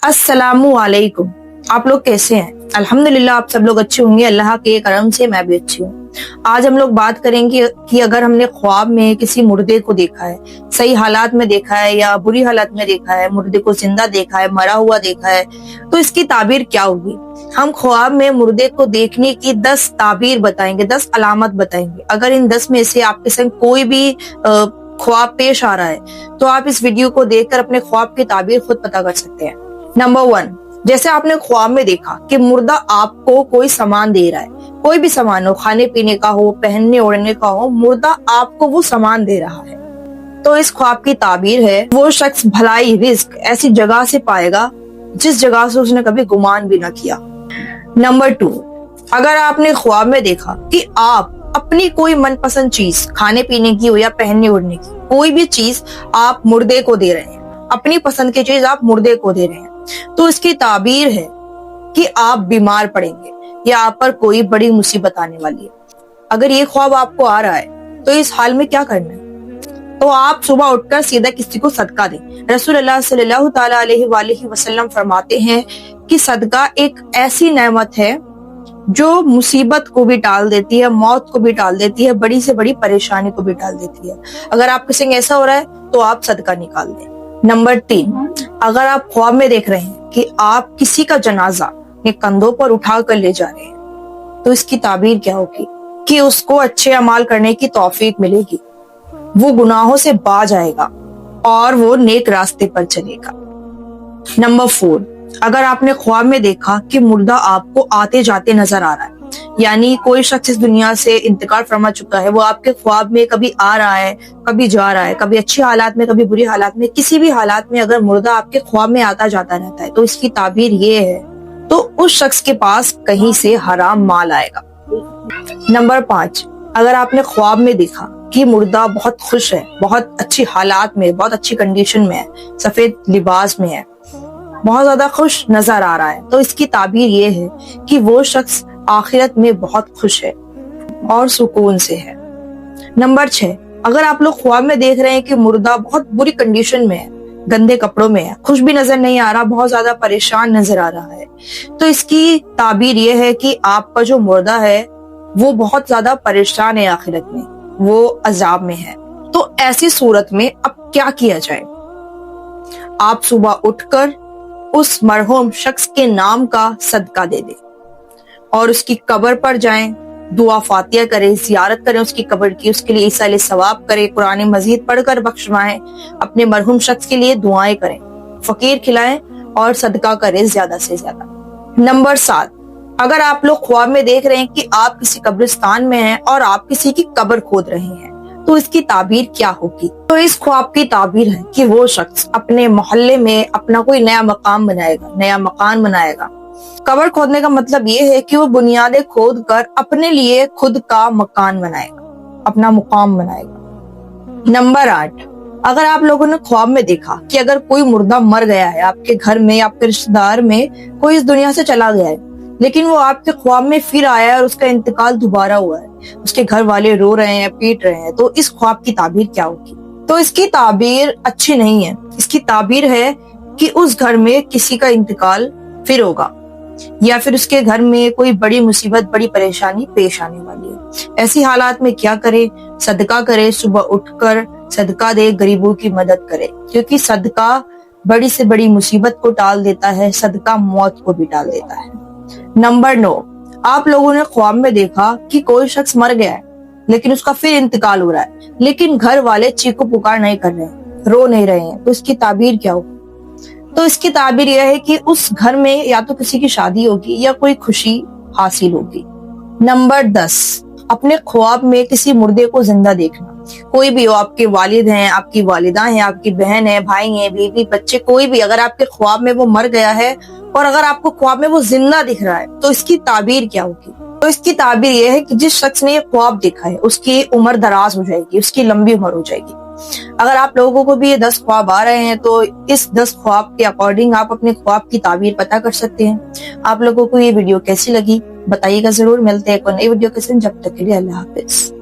अस्सलामुअलैकुम। आप लोग कैसे हैं? अल्हम्दुलिल्लाह आप सब लोग अच्छे होंगे। अल्लाह के करम से मैं भी अच्छी हूँ। आज हम लोग बात करेंगे कि अगर हमने ख्वाब में किसी मुर्दे को देखा है, सही हालात में देखा है या बुरी हालत में देखा है, मुर्दे को जिंदा देखा है, मरा हुआ देखा है, तो इसकी ताबीर क्या होगी। हम ख्वाब में मुर्दे को देखने की 10 ताबीर बताएंगे, 10 अलामत बताएंगे। अगर इन 10 में से आपके संग कोई भी ख्वाब पेश आ रहा है तो आप इस वीडियो को देखकर अपने ख्वाब की ताबीर खुद पता कर सकते हैं। नंबर 1, जैसे आपने ख्वाब में देखा कि मुर्दा आपको कोई सामान दे रहा है, कोई भी सामान हो, खाने पीने का हो, पहनने ओढ़ने का हो, मुर्दा आपको वो सामान दे रहा है, तो इस ख्वाब की ताबीर है वो शख्स भलाई रिस्क ऐसी जगह से पाएगा जिस जगह से उसने कभी गुमान भी ना किया। नंबर 2, अगर आपने ख्वाब में देखा कि आप अपनी कोई मनपसंद चीज, खाने पीने की हो या पहनने ओढ़ने की, कोई भी चीज आप मुर्दे को दे रहे हैं, अपनी पसंद की चीज आप मुर्दे को दे रहे हैं, तो इसकी ताबीर है कि आप बीमार पड़ेंगे या आप पर कोई बड़ी मुसीबत आने वाली है। अगर ये ख्वाब आपको आ रहा है तो इस हाल में क्या करना है, तो आप सुबह उठकर सीधा किसी को सदका दें। रसूलुल्लाह सल्लल्लाहु तआला अलैहि वसल्लम फरमाते हैं कि सदका एक ऐसी नेमत है जो मुसीबत को भी टाल देती है, मौत को भी टाल देती है, बड़ी से बड़ी परेशानी को भी टाल देती है। अगर आपके संग ऐसा हो रहा है तो आप सदका निकाल दें। नंबर 3, अगर आप ख्वाब में देख रहे हैं कि आप किसी का जनाजा अपने कंधों पर उठा कर ले जा रहे हैं, तो इसकी ताबीर क्या होगी कि उसको अच्छे अमाल करने की तौफीक मिलेगी, वो गुनाहों से बाज आएगा और वो नेक रास्ते पर चलेगा। नंबर 4, अगर आपने ख्वाब में देखा कि मुर्दा आपको आते जाते नजर आ रहा है, यानी कोई शख्स इस दुनिया से इंतकाल फरमा चुका है, वो आपके ख्वाब में कभी आ रहा है, कभी जा रहा है, कभी अच्छी हालात में, कभी बुरी हालात में, किसी भी हालात में अगर मुर्दा आपके ख्वाब में आता जाता रहता है, तो इसकी ताबीर ये है तो उस शख्स के पास कहीं से हराम माल आएगा। नंबर 5, अगर आपने ख्वाब में देखा कि मुर्दा बहुत खुश है, बहुत अच्छी हालात में, बहुत अच्छी कंडीशन में है, सफेद लिबास में है, बहुत ज्यादा खुश नजर आ रहा है, तो इसकी ताबीर ये है कि वो शख्स आखिरत में बहुत खुश है और सुकून से है। नंबर 6, अगर आप लोग ख्वाब में देख रहे हैं कि मुर्दा बहुत बुरी कंडीशन में है, गंदे कपड़ों में है, खुश भी नजर नहीं आ रहा, बहुत ज्यादा परेशान नजर आ रहा है, तो इसकी ताबीर ये है कि आपका जो मुर्दा है वो बहुत ज्यादा परेशान है, आखिरत में वो अजाब में है। तो ऐसी सूरत में अब क्या किया जाए, आप सुबह उठकर उस मरहूम शख्स के नाम का सदका दे दें और उसकी कब्र पर जाएं, दुआ फातिया करें, जियारत करें उसकी कब्र की, उसके लिए ईसाले सवाब करें, कुरान मजीद पढ़कर बख्शवाएं, अपने मरहूम शख्स के लिए दुआएं करें, फकीर खिलाएं और सदका करें ज्यादा से ज्यादा। नंबर 7, अगर आप लोग ख्वाब में देख रहे हैं कि आप किसी कब्रिस्तान में हैं और आप किसी की कब्र खोद रहे हैं, तो इसकी ताबीर क्या होगी, तो इस ख्वाब की ताबीर है कि वो शख्स अपने मोहल्ले में अपना कोई नया मकाम बनाएगा, नया मकान बनाएगा। कब्र खोदने का मतलब ये है कि वो बुनियादें खोद कर अपने लिए खुद का मकान बनाएगा, अपना मुकाम बनाएगा। नंबर 8, अगर आप लोगों ने ख्वाब में देखा कि अगर कोई मुर्दा मर गया है, आपके घर में, आपके रिश्तेदार में कोई इस दुनिया से चला गया है, लेकिन वो आपके ख्वाब में फिर आया है और उसका इंतकाल दोबारा हुआ है, उसके घर वाले रो रहे हैं, पीट रहे हैं, तो इस ख्वाब की ताबीर क्या होगी, तो इसकी ताबीर अच्छी नहीं है। इसकी ताबीर है कि उस घर में किसी का इंतकाल फिर होगा या फिर उसके घर में कोई बड़ी मुसीबत, बड़ी परेशानी पेश आने वाली है। ऐसी हालात में क्या करे, सदका करे, सुबह उठकर सदका दे, गरीबों की मदद करे, क्योंकि सदका बड़ी से बड़ी मुसीबत को टाल देता है, सदका मौत को भी टाल देता है। नंबर 9, आप लोगों ने ख्वाब में देखा कि कोई शख्स मर गया है लेकिन उसका फिर इंतकाल हो रहा है, लेकिन घर वाले चीखो पुकार नहीं कर रहे हैं, रो नहीं रहे हैं, तो इसकी ताबीर क्या होगी, तो इसकी ताबीर यह है कि उस घर में या तो किसी की शादी होगी या कोई खुशी हासिल होगी। नंबर 10, अपने ख्वाब में किसी मुर्दे को जिंदा देखना, कोई भी हो, आपके वालिद हैं, आपकी वालिदा हैं, आपकी बहन है, भाई हैं, बीवी, बच्चे, कोई भी, अगर आपके ख्वाब में वो मर गया है और अगर आपको ख्वाब में वो जिंदा दिख रहा है, तो इसकी ताबीर क्या होगी, तो इसकी ताबीर यह है कि जिस शख्स ने ये ख्वाब देखा है उसकी उम्र दराज हो जाएगी, उसकी लंबी उम्र हो जाएगी। अगर आप लोगों को भी ये 10 ख्वाब आ रहे हैं तो इस 10 ख्वाब के अकॉर्डिंग आप अपने ख्वाब की ताबीर पता कर सकते हैं। आप लोगों को ये वीडियो कैसी लगी बताइएगा जरूर। मिलते हैं एक नई वीडियो के साथ, जब तक के लिए अल्लाह हाफिज।